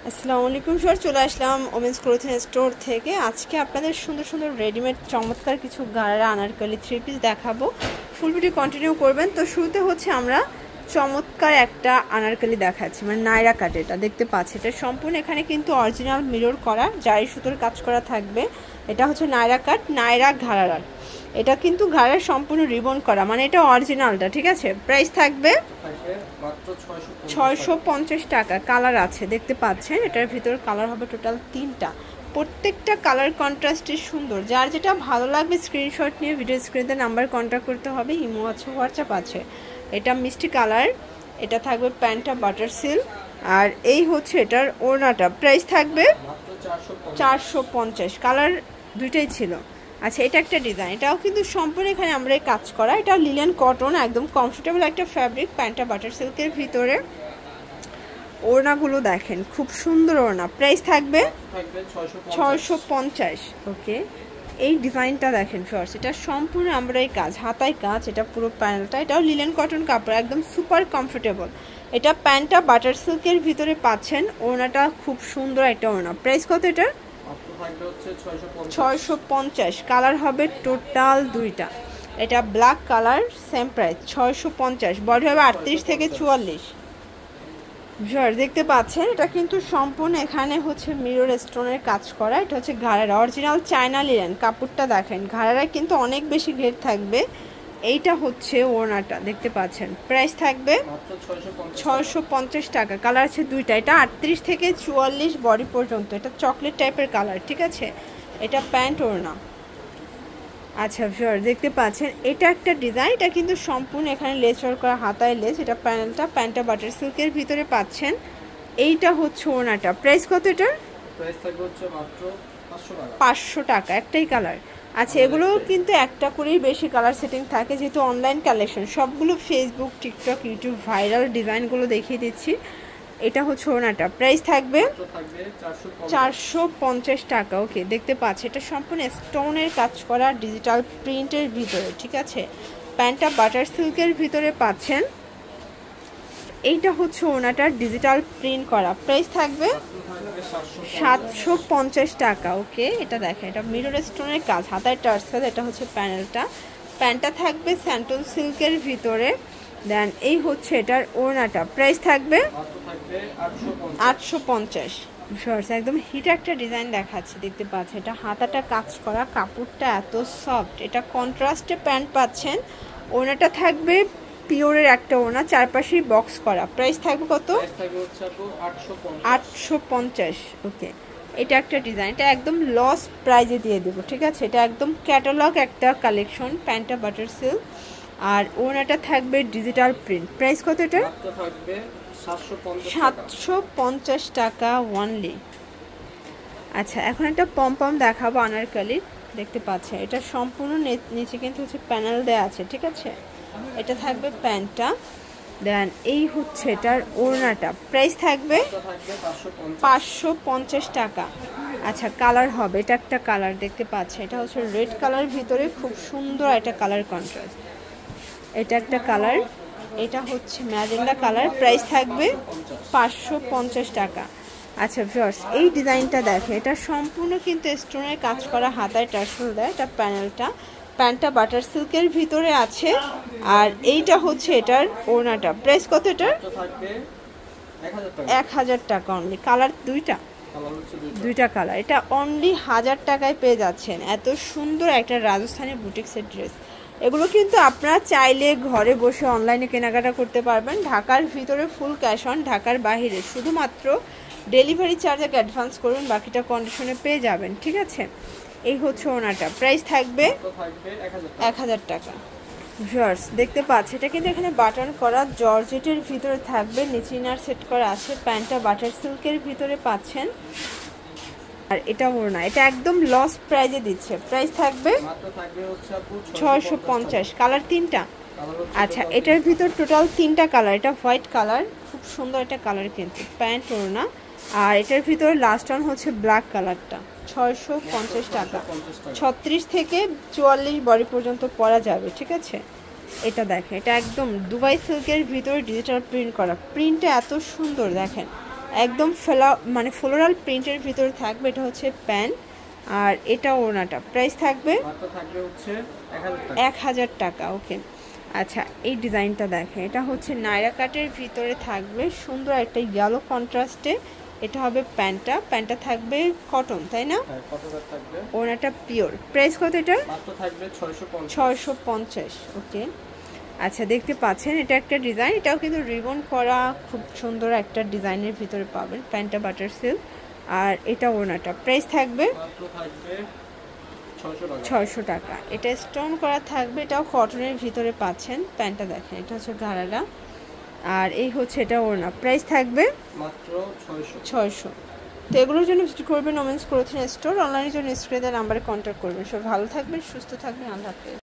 আসসালামু আলাইকুম স্যার, চলে আসলাম ওমেন্স ক্লোথিং স্টোর থেকে। আজকে আপনাদের সুন্দর সুন্দর রেডিমেড চমৎকার কিছু গাড়া আনারকলি 3 পিস দেখাবো। ফুল ভিডিও কন্টিনিউ করবেন। তো শুরুতে হচ্ছে আমরা চমৎকার একটা আনারকলি দেখাচ্ছি, মানে নায়রা কাট। এটা দেখতে পাচ্ছি, এটা সম্পূর্ণ এখানে কিন্তু অরিজিনাল মিরর করা, জারি সুতোর কাজ করা থাকবে। এটা হচ্ছে নায়রা কাট, নায়রা ঘাড়ার। এটা কিন্তু ঘাড়ের সম্পূর্ণ রিবন করা, মানে এটা অরিজিনালটা। ঠিক আছে, প্রাইস থাকবে মাত্র 650 টাকা। কালার আছে দেখতে পাচ্ছেন, এটার ভিতর কালার হবে টোটাল 3টা। প্রত্যেকটা কালার কন্ট্রাস্টে সুন্দর। যার যেটা ভালো লাগবে স্ক্রিনশট নিয়ে ভিডিও স্ক্রিনে নাম্বার কন্ট্যাক্ট করতে হবে। ইমো আছে, হোয়াটসঅ্যাপ আছে। এটা মিষ্টি কালার, এটা থাকবে প্যান্টটা বাটার সিল্ক, আর এই হচ্ছে এটার ওড়নাটা। প্রাইস থাকবে 450। কালার দুইটাই ছিল। আচ্ছা, এটা একটা ডিজাইন, এটাও কিন্তু সম্পূর্ণ এখানে আমরা কাজ করা। এটা লিলেন কটন, একদম কমফোর্টেবল একটা ফ্যাব্রিক। প্যান্টটা বাটার সিল্কের ভিতরে। ওড়নাগুলো দেখেন, খুব সুন্দর ওড়না। প্রাইস থাকবে 650। ওকে, এই ডিজাইনটা দেখেন ফার্স্ট, এটা সম্পূর্ণ আমরা এই কাজ, হাতায় কাজ। এটা পুরো প্যানেলটা, এটাও লিলেন কটন কাপড়, একদম সুপার কমফোর্টেবল। এটা প্যান্টটা বাটার সিল্কের ভিতরে পাচ্ছেন। ওড়নাটা খুব সুন্দর একটা ওড়না। প্রাইস কত এটা? 650। কালার হবে টোটাল দুইটা। এটা black colour, same price 650। Body হবে 38 থেকে 44। দেখতে পাচ্ছেন, এটা কিন্তু সম্পূর্ণ এখানে হচ্ছে মিরর স্টোনের কাজ করা। এটা হচ্ছে ঘাড়ারা, অরিজিনাল চায়না লিলেন। কাপড়টা দেখেন, ঘাড়ারা কিন্তু অনেক বেশি ঘের থাকবে। এইটা হচ্ছে ওড়নাটা, দেখতে পাচ্ছেন। প্রাইস থাকবে 650 টাকা। কালার আছে দুইটা, এটা 38 থেকে 44 বডি পর্যন্ত। এটা চকলেট টাইপের কালার। ঠিক আছে, এটা প্যান্ট ওড়না। আচ্ছা দেখতে পাচ্ছেন, এটা একটা ডিজাইন। এটা কিন্তু সম্পূর্ণ এখানে লেস ওয়ার্ক করা, হাতায় লেস। এটা প্যানেলটা, প্যান্টটা বাটার সিল্কের ভিতরে পাচ্ছেন। এইটা হচ্ছে ওড়নাটা। প্রাইস কত এটার? প্রাইস থাকবে হচ্ছে মাত্র 500 টাকা। একটাই কালার। আচ্ছা, এগুলো কিন্তু একটা করেই বেশি কালার সেটিং থাকে, যেহেতু অনলাইন কালেকশন। সবগুলো ফেসবুক, টিকটক, ইউটিউব ভাইরাল ডিজাইনগুলো দেখিয়ে দিচ্ছি। এটা হচ্ছে ওড়নাটা। প্রাইস থাকবে 450 টাকা। ওকে, দেখতে পাচ্ছি, এটা সম্পূর্ণ স্টোনের কাজ করা, ডিজিটাল প্রিন্টের ভিতরে। ঠিক আছে, প্যান্টটা বাটার সিল্কের ভিতরে পাচ্ছেন। এইটা হচ্ছে ওড়নাটা, ডিজিটাল প্রিন্ট করা। প্রাইস থাকবে 750 টাকা। ওকে, এটা দেখেন, এটা মিরর স্টোনের কাজ, হাতায় টার্সেল। এটা হচ্ছে প্যানেলটা, প্যান্টটা থাকবে স্যান্টন সিল্কের ভিতরে। দেন এই হচ্ছে এটার ওড়নাটা। প্রাইস থাকবে 850। একদম হিট একটা ডিজাইন দেখাচ্ছে, দেখতে পাচ্ছেন। এটা হাতাটা কাজ করা, কাপড়টা এত সফট। এটা কন্ট্রাস্টে প্যান্ট পাচ্ছেন। ওড়নাটা থাকবে পিওরের একটা ওড়না, চারপাশেই বক্স করা। প্রাইস থাকবে কত? 850। ওকে, এটা একটা ডিজাইন, এটা একদম লস প্রাইজে দিয়ে দেবো। ঠিক আছে, এটা একদম ক্যাটালগ একটা কালেকশন। প্যান্টটা বাটার সিল্ক, আর ওড়নাটা থাকবে ডিজিটাল প্রিন্ট। প্রাইস কত এটা? 750 টাকা ওনলি। আচ্ছা, এখন একটা পম দেখাবো আনারকলির। দেখতে পাচ্ছেন, এটা সম্পূর্ণ নিচে কিন্তু হচ্ছে প্যানেল দেওয়া আছে। ঠিক আছে, এটা থাকবে প্যান্টটা। দেন এই হচ্ছে এটার ওড়নাটা। প্রাইস থাকবে 550 টাকা। আচ্ছা, কালার হবে, এটা একটা কালার দেখতে পাচ্ছেন। এটা হচ্ছে রেড কালার ভিতরে, খুব সুন্দর একটা কালার কন্ট্রাস্ট। এটা একটা কালার, এটা হচ্ছে ম্যাজেন্ডা কালার। প্রাইস থাকবে 550 টাকা। আচ্ছা ভিউয়ার্স, এই ডিজাইনটা দেখে, এটা সম্পূর্ণ কিন্তু স্টোনের কাজ করা, হাতায় টার্সেল দেয়। এটা প্যানেলটা, প্যান্টটা বাটার সিল্কের ভিতরে আছে, আর এইটা হচ্ছে এটার ওড়নাটা। প্রাইস কত এটার? 1000 টাকা অনলি। কালার দুইটা কালার। এটা অনলি 1000 টাকায় পেয়ে যাচ্ছেন। এত সুন্দর একটা রাজস্থানী বুটিক্সের ড্রেস। এগুলো কিন্তু আপনারা চাইলে ঘরে বসে অনলাইনে কেনাকাটা করতে পারবেন। ঢাকার ভিতরে ফুল ক্যাশ অন, ঢাকার বাইরে শুধুমাত্র ডেলিভারি চার্জ আগে অ্যাডভান্স করুন, বাকিটা কন্ডিশনে পেয়ে যাবেন। ঠিক আছে, এই হচ্ছে ওনাটা। প্রাইস থাকবে 1000 টাকা। ভিউয়ার্স দেখতে পাচ্ছি, এটা কিন্তু এখানে বাটন করা, জর্জেটের ভিতরে থাকবে, নিচে ইনার সেট করা আছে। প্যান্টটা বাটার সিল্কের ভিতরে পাচ্ছেন, আর এটা ওড়না। এটা একদম লস প্রাইজে দিচ্ছে। প্রাইস থাকবে 650। কালার 3টা। আচ্ছা, এটার ভিতর টোটাল 3টা কালার। এটা হোয়াইট কালার, খুব সুন্দর একটা কালার কিন্তু। প্যান্ট ওড়না, আর এটার ভিতরে লাস্ট ওয়ান হচ্ছে ব্ল্যাক কালারটা। 650 টাকা। 36 থেকে 44 বডি পর্যন্ত পরা যাবে। ঠিক আছে, এটা দেখেন, এটা একদম দুবাই সিল্কের ভিতরে ডিজিটাল প্রিন্ট করা। প্রিন্টটা এত সুন্দর দেখেন, একদম মানে ফ্লোরাল প্রিন্টের ভিতরে থাকবে। এটা হচ্ছে প্যান্ট আর এটা ওড়নাটা। প্রাইস থাকবে মাত্র থাকবে হচ্ছে 1000 টাকা। ওকে, আচ্ছা এই ডিজাইনটা দেখেন, এটা হচ্ছে নায়রা কাটের ভিতরে থাকবে সুন্দর একটা ইয়েলো কন্ট্রাস্টে। এটা হবে প্যান্টটা থাকবে কটন, তাই না? হ্যাঁ, কটনের থাকবে। ওড়নাটা পিওর। প্রাইস কত এটা? মাত্র থাকবে 650। 650। ওকে, আচ্ছা দেখতে পাচ্ছেন এটা একটা ডিজাইন, এটাও কিন্তু রিবন করা, খুব সুন্দর একটা ডিজাইনের ভিতরে পাবেন। প্যান্টটা বাটার সিল্ক আর এটা ওড়নাটা। প্রাইস থাকবে মাত্র থাকবে 600 টাকা। 600 টাকা। এটা স্টোন করা থাকবে, এটাও কটনের ভিতরে পাচ্ছেন। প্যান্টটা দেখেন, এটা হচ্ছে গারারা আর এই হচ্ছে এটা ওড়না। প্রাইস থাকবে মাত্র 600। তো এগুলোর জন্য ভিজিট করবেন ওমেন্স ক্লোথিং স্টোর। অনলাইনের জন্য স্ক্রিনে দেওয়া নাম্বারে কন্ট্যাক্ট করবেন। সব ভালো থাকবেন, সুস্থ থাকবেন, আল্লাহ হাফেজ।